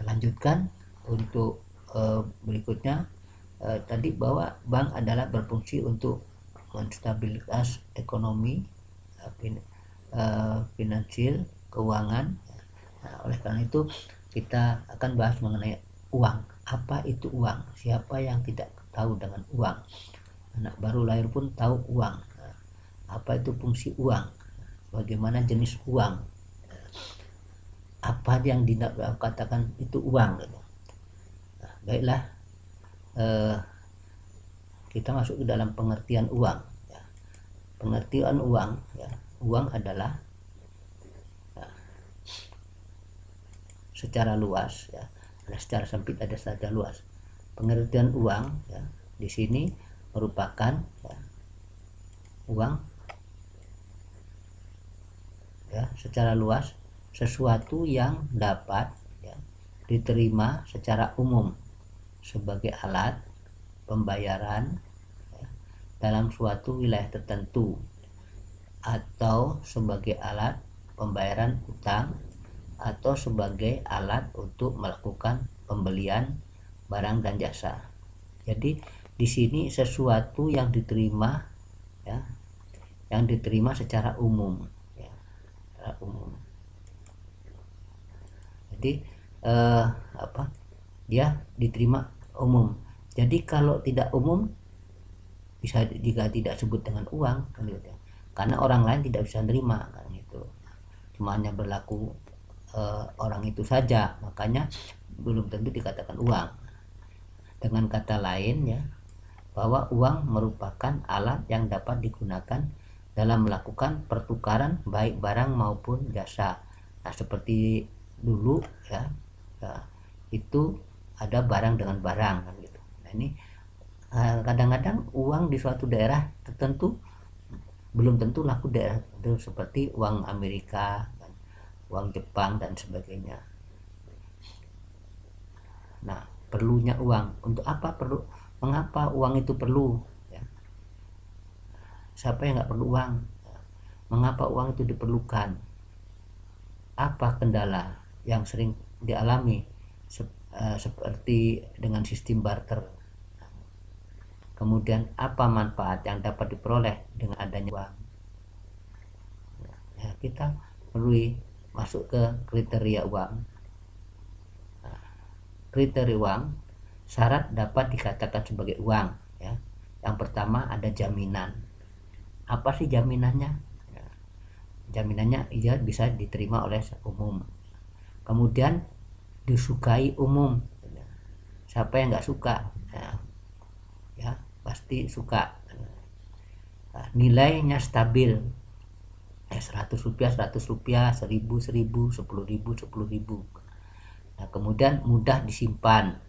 lanjutkan untuk berikutnya. Tadi bahwa bank adalah berfungsi untuk menstabilitas ekonomi, finansial, keuangan. Nah, oleh karena itu kita akan bahas mengenai uang. Apa itu uang? Siapa yang tidak tahu dengan uang? Anak baru lahir pun tahu uang. Apa itu fungsi uang? Bagaimana jenis uang? Apa yang dikatakan itu uang? Nah, baiklah, kita masuk ke dalam pengertian uang. Pengertian uang, uang adalah secara luas, ada secara sempit, ada secara luas. Pengertian uang di sini merupakan uang secara luas sesuatu yang dapat diterima secara umum sebagai alat pembayaran dalam suatu wilayah tertentu, atau sebagai alat pembayaran utang, atau sebagai alat untuk melakukan pembelian barang dan jasa. Jadi di sini sesuatu yang diterima yang diterima secara umum, secara umum. Jadi dia diterima umum. Jadi kalau tidak umum bisa jika tidak sebut dengan uang, kan gitu. Karena orang lain tidak bisa menerima, kan gitu. Cuma hanya berlaku orang itu saja, makanya belum tentu dikatakan uang. Dengan kata lain bahwa uang merupakan alat yang dapat digunakan dalam melakukan pertukaran baik barang maupun jasa. Nah, seperti dulu itu ada barang dengan barang, kan gitu. Nah, ini kadang-kadang uang di suatu daerah tertentu belum tentu laku daerah itu, seperti uang Amerika, uang Jepang dan sebagainya. Nah, perlunya uang untuk apa? Mengapa uang itu perlu? Siapa yang nggak perlu uang? Mengapa uang itu diperlukan? Apa kendala yang sering dialami seperti dengan sistem barter? Kemudian apa manfaat yang dapat diperoleh dengan adanya uang? Kita perlu masuk ke kriteria uang. Kriteria uang, syarat dapat dikatakan sebagai uang. Yang pertama ada jaminan. Apa sih jaminannya? Jaminannya ia bisa diterima oleh umum. Kemudian disukai umum. Siapa yang nggak suka? Pasti suka. Nilainya stabil, 100 rupiah 100 rupiah, 1000 1000, 10.000 10.000. Nah, kemudian mudah disimpan.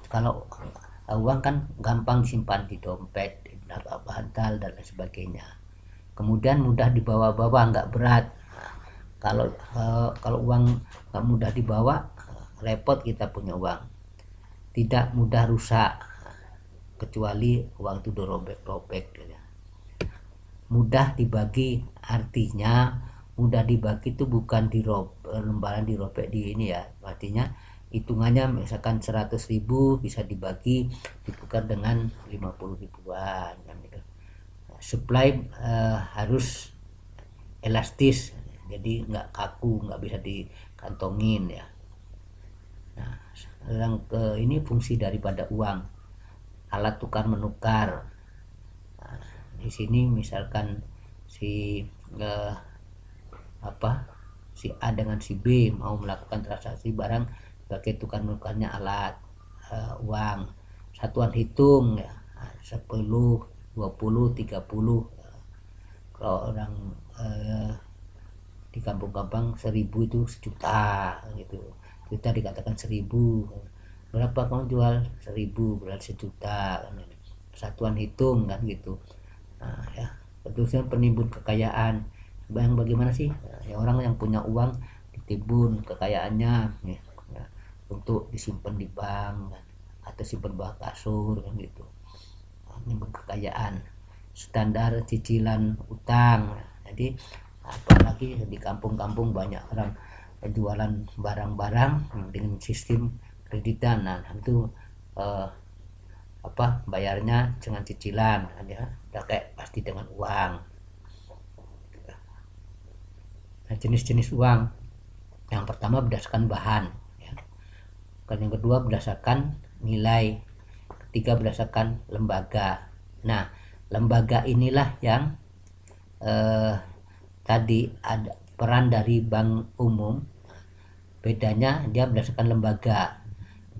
Kalau uang kan gampang disimpan di dompet, di bantal dan lain sebagainya. Kemudian mudah dibawa-bawa, nggak berat. Kalau uang nggak mudah dibawa, repot kita punya uang. Tidak mudah rusak, kecuali uang itu dirobek-robek. Mudah dibagi, artinya mudah dibagi itu bukan lembaran dirobek di ini artinya hitungannya misalkan 100.000 bisa dibagi ditukar dengan 50 ribuan, kan gitu. Supply harus elastis, jadi nggak kaku, nggak bisa dikantongin. Nah, yang ini fungsi daripada uang, alat tukar menukar. Nah, di sini misalkan si A dengan si B mau melakukan transaksi barang sebagai tukar menukarnya alat uang, satuan hitung 10, 20, 30. Kalau orang di kampung-kampung 1000 itu sejuta gitu. Juta dikatakan 1000. Berapa kamu jual? 1000, berarti sejuta, kan. Satuan hitung, kan gitu. Nah, terusnya penimbun kekayaan. Bagaimana sih orang yang punya uang ditimbun kekayaannya untuk disimpan di bank atau simpan bawah kasur, kan gitu. Penimbun kekayaan, standar cicilan utang. Jadi apalagi di kampung-kampung banyak orang jualan barang-barang dengan sistem kreditan. Nah itu bayarnya dengan cicilan, ya udah kayak pasti dengan uang. Nah, jenis-jenis uang yang pertama berdasarkan bahan, ya. Yang kedua berdasarkan nilai, ketiga berdasarkan lembaga. Nah lembaga inilah yang tadi ada peran dari bank umum, bedanya dia berdasarkan lembaga.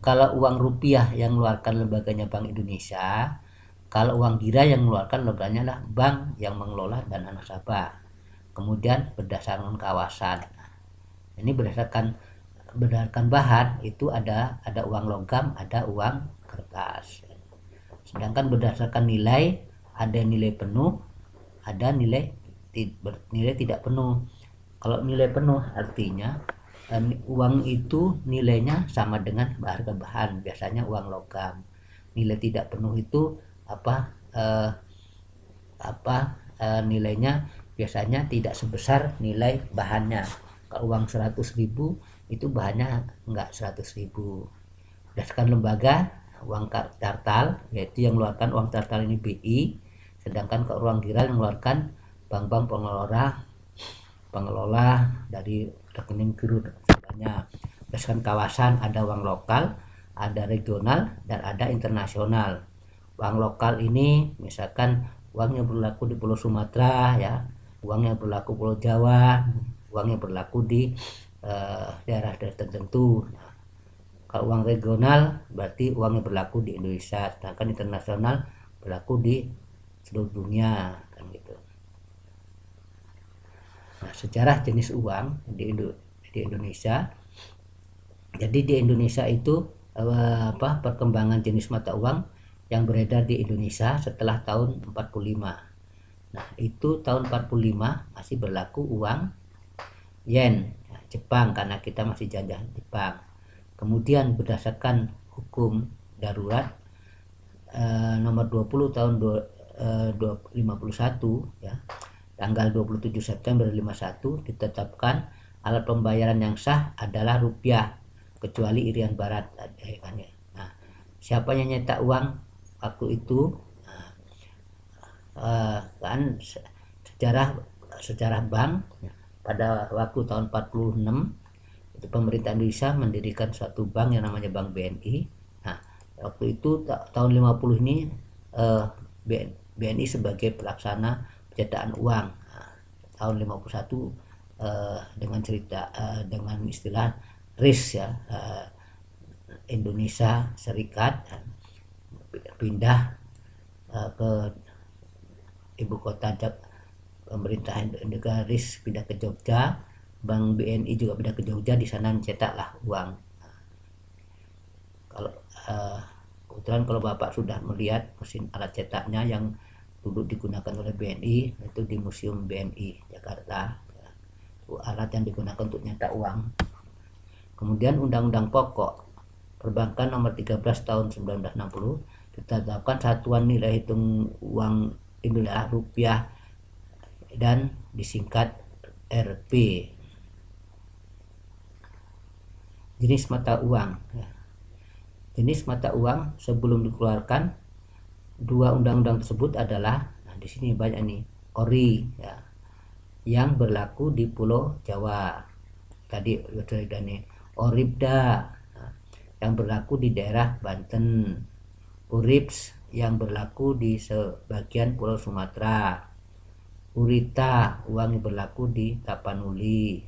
Kalau uang rupiah yang mengeluarkan lembaganya Bank Indonesia, kalau uang gira yang mengeluarkan lembaganya lah bank yang mengelola dana nasabah. Kemudian berdasarkan kawasan, ini berdasarkan bahan itu ada uang logam, ada uang kertas. Sedangkan berdasarkan nilai, ada nilai penuh, ada nilai tidak penuh. Kalau nilai penuh artinya uang itu nilainya sama dengan harga bahan, biasanya uang logam. Nilai tidak penuh itu nilainya biasanya tidak sebesar nilai bahannya. Kalau uang 100.000 itu bahannya enggak 100.000. Berdasarkan lembaga, uang kartal, yaitu yang mengeluarkan uang kartal ini BI, sedangkan kalau uang giral yang mengeluarkan bank-bank pengelola dari rekening giro banyak. Berdasarkan kawasan ada uang lokal, ada regional, dan ada internasional. Uang lokal ini misalkan uang yang berlaku di Pulau Sumatera, ya, uang yang berlaku Pulau Jawa, uang yang berlaku di daerah-daerah tertentu. Nah, kalau uang regional berarti uang yang berlaku di Indonesia, sedangkan internasional berlaku di seluruh dunia, kan gitu. Nah, sejarah jenis uang di Indonesia. Jadi di Indonesia itu perkembangan jenis mata uang yang beredar di Indonesia setelah tahun 45. Nah, itu tahun 45 masih berlaku uang yen, Jepang, karena kita masih jajah Jepang. Kemudian berdasarkan hukum darurat nomor 20 tahun 51, ya, tanggal 27 September 51 ditetapkan alat pembayaran yang sah adalah rupiah kecuali Irian Barat. Nah, siapa yang nyetak uang waktu itu? Kan sejarah bank pada waktu tahun 46 itu pemerintah Indonesia mendirikan suatu bank yang namanya Bank BNI. Nah, waktu itu tahun 50 ini BNI sebagai pelaksana pencetakan uang. Nah, tahun 51 dengan dengan istilah RIS, ya, Indonesia Serikat, pindah ke ibu kota pemerintahan negara RIS, pindah ke Jogja. Bank BNI juga pindah ke Jogja, di sana mencetaklah uang. Kalau kebetulan kalau Bapak sudah melihat mesin alat cetaknya yang dulu digunakan oleh BNI, itu di Museum BNI Jakarta, alat yang digunakan untuk nyetak uang. Kemudian Undang-Undang Pokok Perbankan nomor 13 tahun 1960 ditetapkan satuan nilai hitung uang Indonesia rupiah dan disingkat Rp. Jenis mata uang. Jenis mata uang sebelum dikeluarkan dua undang-undang tersebut adalah, nah di sini banyak nih, ORI, ya, yang berlaku di Pulau Jawa. Tadi sudah nih, ORIPDA yang berlaku di daerah Banten, URIPS yang berlaku di sebagian Pulau Sumatera, URITA uang yang berlaku di Tapanuli,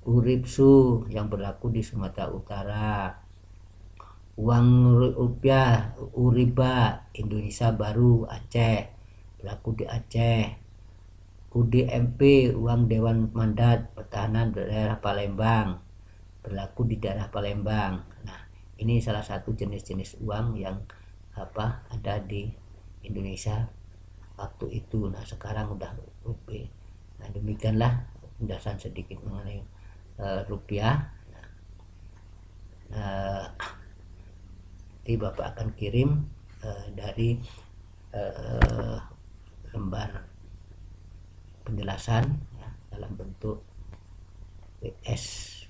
URIPSU yang berlaku di Sumatera Utara, uang rupiah URIBA Indonesia Baru Aceh berlaku di Aceh, UDMP uang Dewan Mandat Pertahanan daerah Palembang berlaku di daerah Palembang. Nah, ini salah satu jenis-jenis uang yang ada di Indonesia waktu itu. Nah, sekarang udah rupiah. Nah, demikianlah penjelasan sedikit mengenai rupiah. Nanti Bapak akan kirim dari lembar penjelasan, ya, dalam bentuk WS.